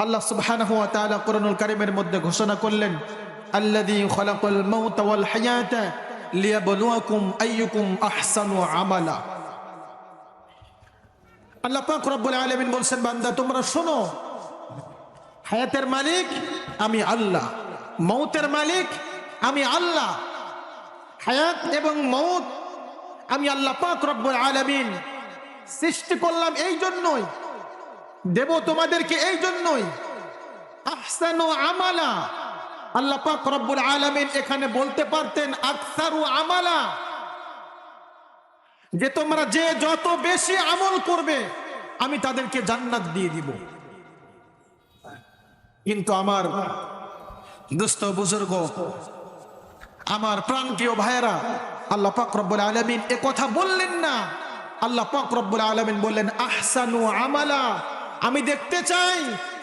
আল্লাহ সুবহানাহু ওয়া তাআলা কোরআনুল কারীমের মধ্যে ঘোষণা করলেন, আল্লাযী খালাকাল মাউতা ওয়াল হায়াতা লিয়াবলুয়াকুম আইয়ুকুম আহসানু আমালা। আল্লাহ পাক রব্বুল আলামিন বলছেন, বান্দা তোমরা শোনো, হায়াতের মালিক আমি আল্লাহ, মৌতের মালিক আমি আল্লাহ। হায়াত এবং মৌত আমি আল্লাহ পাক রব্বুল আলামিন সৃষ্টি করলাম এই জন্যই, দেব তোমাদেরকে এই জন্যই। আহসানু আমালা, আল্লাহ পাক রব্বুল আলামিন এখানে বলতে পারতেন আকসারু আমালা, যে তোমরা যে যত বেশি আমল করবে আমি তাদেরকে জান্নাত দিয়ে দিব। কিন্তু আমার দোস্ত বুজুর্গ, আমার প্রাণপ্রিয় ভাইয়েরা, আল্লাহ পাক রব্বুল আলামিন এ কথা বললেন না। আল্লাহ পাক রব্বুল আলামিন বললেন আহসানু আমালা, আমি দেখতে চাই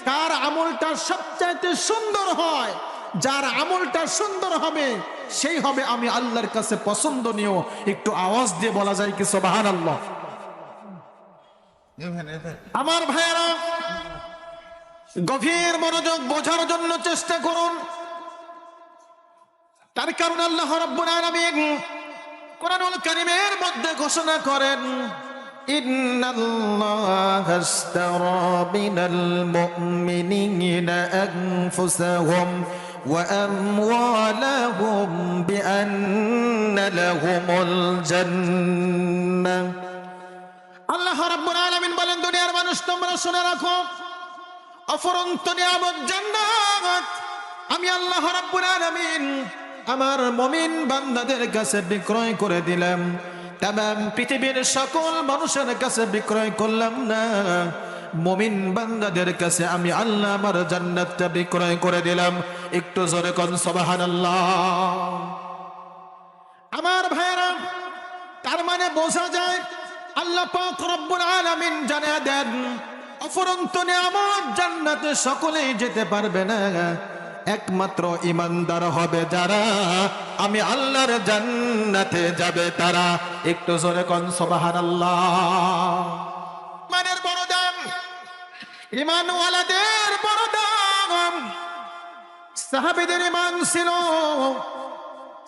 কার আমলটা সবচাইতে সুন্দর হয়। যার আমলটা সুন্দর হবে সেই হবে আমি আল্লাহর কাছে পছন্দনীয়। একটু আওয়াজ দিয়ে বলা যায় কি সুবহানাল্লাহ? আমার ভাইয়েরা, গভীর মনোযোগ বোঝার জন্য চেষ্টা করুন। তার কারণ আল্লাহ রাব্বুল আলামিন কোরআনুল কারীমের মধ্যে ঘোষণা করেন, ইন্নাল্লাহা আশতারা মিনাল মুমিনিনা আনফুসাহুম ওয়া আমওয়ালাহুম বিআন্না লাহুমুল জান্নাহ। আল্লাহ রাব্বুল আলামিন বলেন, দুনিয়ার মানুষ তোমরা শুনে রাখো, অফুরন্ত নিয়ামত জান্নাত আমি আল্লাহ রাব্বুল আলামিন আমার মুমিন বান্দাদের কাছে বিক্রয় করে দিলাম। তামাম পৃথিবীর সকল মানুষের কাছে বিক্রয় করলাম না, মুমিন বান্দাদের কাছে আমি আল্লাহ আমার জান্নাতটা বিক্রয় করে দিলাম। একটু জোরে কোন সুবহানাল্লাহ। আমার ভাইরা, তার মানে বোঝা যায় আল্লাহ পাক রব্বুল আলামিন জানিয়ে দেন অফুরন্ত নিয়ামত জান্নাতে সকলেই যেতে পারবে না, একমাত্র ঈমানদার হবে যারা আমি আল্লাহর জান্নাতে যাবে তারা। একটু জোরে কোন সুবহানাল্লাহ। ঈমানের বড় দাম, ঈমানওয়ালাদের বড় দাম। সাহাবীদের ঈমান ছিল,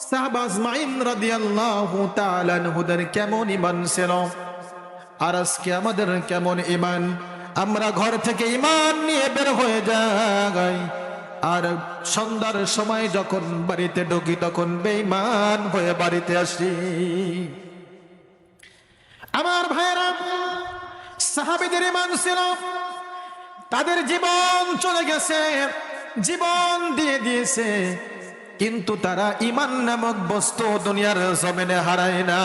সাহাবা আজমাইন রাদিয়াল্লাহু তাআলা আনহুদের কেমন ঈমান ছিল, আর আজকে আমাদের কেমন ঈমান? আমরা ঘর থেকে ঈমান নিয়ে বের হয়ে যাই, আর সন্ধ্যার সময় যখন বাড়িতে ঢুকি তখন বেঈমান হয়ে বাড়িতে আসি। আমার ভাইরা, সাহাবীদের ঈমান ছিল, তাদের জীবন চলে গেছে, জীবন দিয়ে দিয়েছে, কিন্তু তারা ঈমান নামক বস্তু দুনিয়ার জমিনে হারায় না।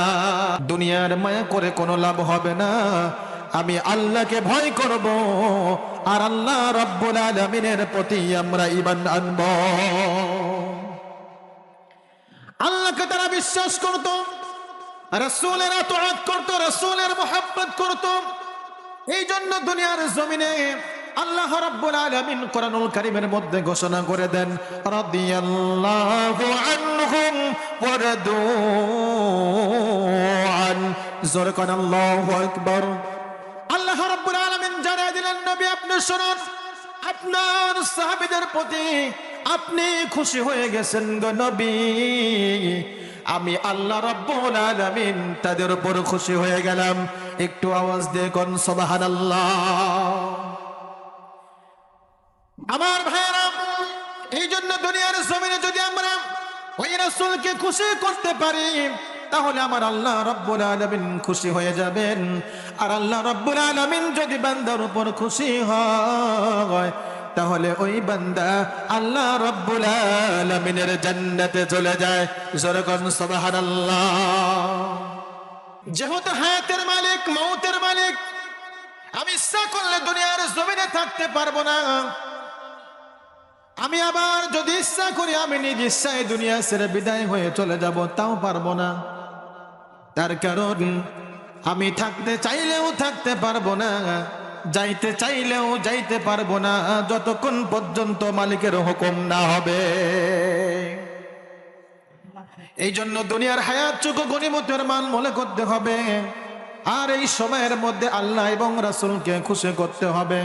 দুনিয়ার মায়া করে কোনো লাভ হবে না, আমি আল্লাহকে ভয় করব, আর আল্লাহ রাব্বুল আলামিনের প্রতি আমরা ঈমান আনব। আল্লাহকে তারা বিশ্বাস করত, রাসূলের আতাআত করত, রাসূলের মুহাব্বত করত। এই জন্য দুনিয়ার জমিনে আল্লাহ রাব্বুল আলামিন কোরআনুল কারীমের মধ্যে ঘোষণা করে দেন, রাদিয়াল্লাহু আনহুম ওয়া রাদু আন। জোরে কোন আল্লাহু আকবার। আল্লাহ রাব্বুল আলামিন জানিয়ে দিলেন, নবী আপনি শুনুন, আপনার সাহাবীদের প্রতি আপনি খুশি হয়ে গেছেন গো নবী, আমি আল্লাহ রাব্বুল আলামিন তাদের উপর খুশি হয়ে গেলাম। একটু আওয়াজ দিয়ে কোন সুবহানাল্লাহ। আমার ভাইরা, এই জন্য দুনিয়ার জমিনে যদি আমরা ওই রাসূলকে খুশি করতে পারি তাহলে আমার আল্লাহ রাব্বুল আলামিন খুশি হয়ে যাবেন। আর আল্লাহ রাব্বুল আলামিন যদি বান্দার উপর খুশি হয় তাহলে ওই বান্দা আল্লাহ রাব্বুল আলামিনের জান্নাতে চলে যায়। জোরে কোন সুবহানাল্লাহ। যেহেতু হায়াতের মালিক, মৌতের মালিক, আমি ইচ্ছা করলে দুনিয়ার জমিনে থাকতে পারবো না, আমি আবার যদি ইচ্ছা করি আমি নিজ ইচ্ছায় দুনিয়া ছেড়ে বিদায় হয়ে চলে যাব, তাও পারবো না। তার কারণ আমি থাকতে চাইলেও থাকতে পারবো না, যাইতে চাইলেও যাইতে পারবো না, যতক্ষণ পর্যন্ত মালিকের হুকুম না হবে। এই জন্য দুনিয়ার হায়াতটুকু গনিমতের মান মনে করতে হবে, আর এই সময়ের মধ্যে আল্লাহ এবং রাসূলকে খুশি করতে হবে।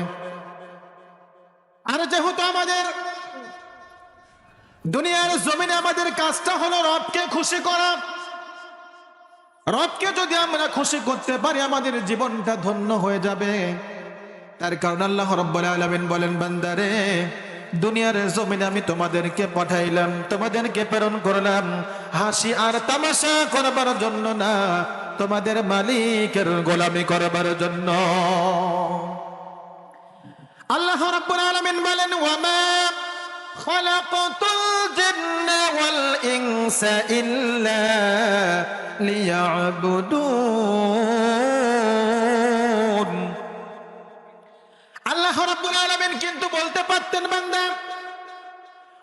আর যেহেতু আমাদের দুনিয়ার জমিনে আমাদের কাজটা হলো রবকে খুশি করা, রবকে যদি আমরা খুশি করতে পারি আমাদের জীবনটা ধন্য হয়ে যাবে। তার কারণ আল্লাহ রাব্বুল আলামিন বলেন, বান্দারে দুনিয়ার জমিনে আমি তোমাদেরকে পাঠাইলাম, তোমাদেরকে প্রেরণ করলাম হাসি আর তামাশা করবার জন্য না, তোমাদের মালিকের গোলামি করবার জন্য। আল্লাহ রাব্বুল আলামিন বলেন, ওয়ামা খালাকাতুল জিন্না ওয়াল ইনসা ইল্লা লিয়াবুদুন। আল্লাহ রাব্বুল আলামিন কিন্তু বলতে পারতেন, বান্দা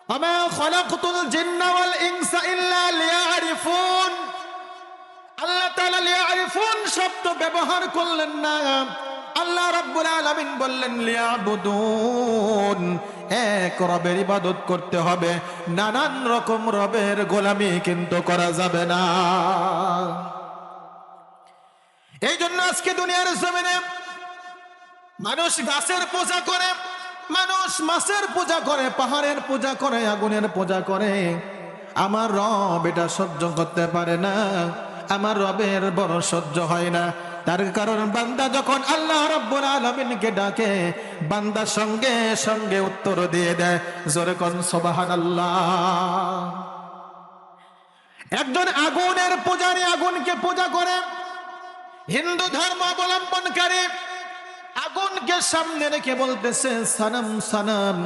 ওয়ামা খালাকাতুল জিন্না ওয়াল ইনসা ইল্লা লিয়ারিফুন। আল্লাহ তাআলা লিয়ারিফুন শব্দ ব্যবহার করলেন না, আল্লাহ রাব্বুল আলামিন বললেন লিয়াবুদুন। এক রবের ইবাদত করতে হবে, নানান রকম রবের গোলামি কিন্তু করা যাবে না। এই জন্য আজকে দুনিয়ার জমিনে মানুষ গাছের পূজা করে, মানুষ মাছের পূজা করে, পাহাড়ের পূজা করে, আগুনের পূজা করে। আমার রব এটা সহ্য করতে পারে না, আমার রবের বড় সহ্য হয় না। তার কারণ বান্দা যখন আল্লাহ রাব্বুল আলামিনকে ডাকে, বান্দা সঙ্গে সঙ্গে উত্তর দিয়ে দেয়। জোরে কোন সুবহানাল্লাহ। একজন আগুনের পূজারী আগুনকে পূজা করে, হিন্দু ধর্ম অবলম্বনকারী আগুনকে সামনে রেখে বলতেছে সনম সনম,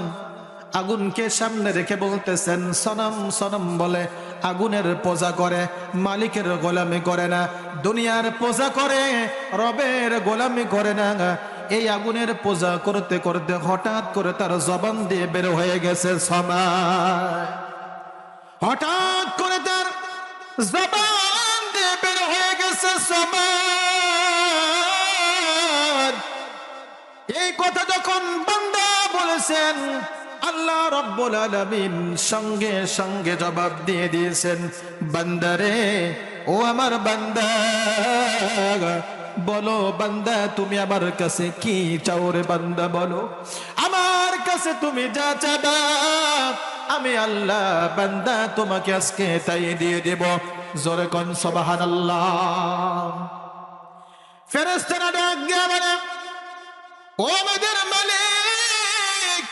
আগুনকে সামনে রেখে বলতেছেন সনম সনম বলে আগুনের পূজা করে, মালিকের গোলামি করে না, দুনিয়ার পূজা করে, রবের গোলামি করে না। এই আগুনের পূজা করতে করতে হঠাৎ করে তার জবান দিয়ে বের হয়ে গেছে সময়, হঠাৎ করে তার জবান দিয়ে বের হয়ে গেছে সময়। এই কথা যখন বান্দা বলেছেন, আল্লাহ রাব্বুল আলামিন সঙ্গে সঙ্গে জবাব দিয়ে দিয়েছেন, বান্দারে ও আমার বান্দা, বলো বান্দা তুমি আমার কাছে কি চাও রে বান্দা, বলো আমার কাছে তুমি যা চাবা আমি আল্লাহ বান্দা তোমাকে আজকে তাই দিয়ে দেব। জোরে কোন সুবহানাল্লাহ। ফেরেশতারা ডাক দিয়ে বলে, ও আমাদের মালিক,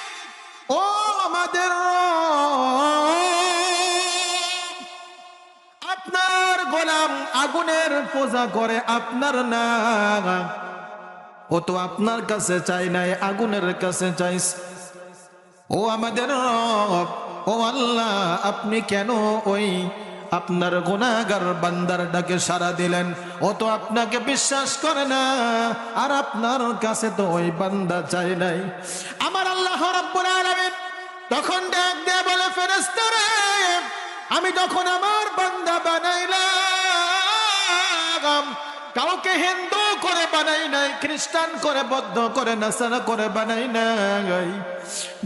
ও আমাদের আপনার গোলাম আগুনের পূজা করে, আপনার না, ও তো আপনার কাছে চাই নাই, আগুনের কাছে চাইছে। ও আমাদের রব, ও আল্লাহ, আপনি কেন ওই আপনার গুনাহগার বান্দার ডাকে সাড়া দিলেন? ও তো আপনাকে বিশ্বাস করে না, আর আপনার কাছে তো ওই বান্দা চাই নাই। আমার আল্লাহ রাব্বুল আলামিন তখন ডাক দিয়ে বলে, ফেরেশতারা আমি যখন আমার বান্দা বানাইলাম, কাউকে হিন্দু করে বানাই নাই, খ্রিস্টান করে, বৌদ্ধ করে, নাসারা করে বানাই নাই।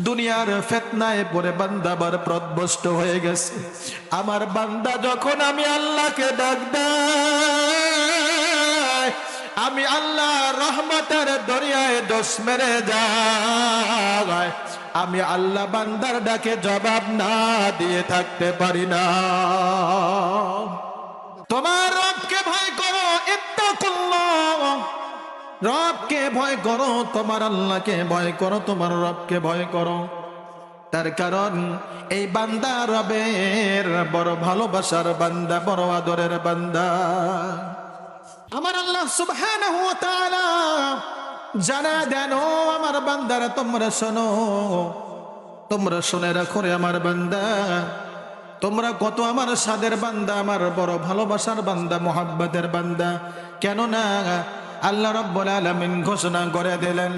দুনিয়ার ফিতনায় পড়ে বান্দা বার পথভ্রষ্ট হয়ে গেছে। আমার বান্দা যখন আমি আল্লাহকে ডাক দেয়, আমি আল্লাহ রহমতের দরিয়ায় দোষ মেরে যায়, আমি আল্লাহ বান্দার ডাকে জবাব না দিয়ে থাকতে পারি না। তোমার রবকে ভয় করো, ইত্তাকুল্লাহ, রবকে ভয় করো, তোমার আল্লাহকে ভয় করো, তোমার রবকে ভয় করো। তার কারণ এই বান্দা রবের বড় ভালোবাসার বান্দা, বড় আদরের বান্দা। আমার আল্লাহ সুবহানাহু ওয়া তাআলা জানা দেন, ও আমার বান্দারা তোমরা শোনো, তোমরা শুনে রাখো রে আমার বান্দা, তোমরা কত আমার সাদের বান্দা, আমার বড় ভালোবাসার বান্দা, মোহাব্বতের বান্দা। কেননা আল্লাহ রাব্বুল আলামিন ঘোষণা করে দিলেন,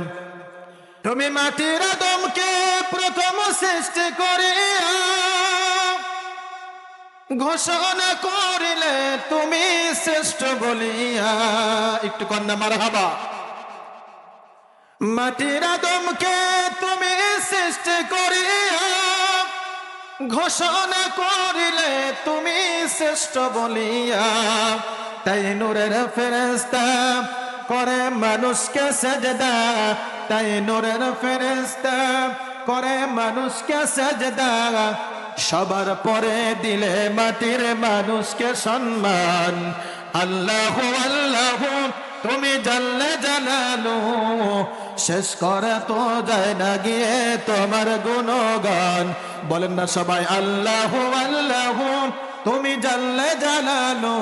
তুমি মাটির আদমকে প্রথম সৃষ্টি করিয়া ঘোষণা করিলে তুমি শ্রেষ্ঠ বলিয়া। একটু কন্যা মারহাবা। মাটির আদমকে তুমি সৃষ্টি করিয়া ঘোষণা করিলে তুমি শ্রেষ্ঠ বলিয়া, তাই নূরের ফেরেশতা করে মানুষকে সেজদা, তাই নূরের ফেরেশতা করে মানুষকে সাজদা, সবার পরে দিলে মাটির মানুষকে সম্মান। আল্লাহু আল্লাহু তুমি জাল্লে জালালু, শেষ করে তো যায় না গিয়ে তোমার গুণগান। বলেন না সবাই আল্লাহু আল্লাহু তুমি জাল্লে জালালু,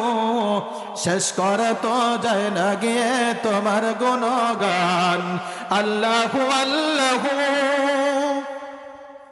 শেষ করে তো যায় না গিয়ে তোমার গুণগান। আল্লাহু আল্লাহু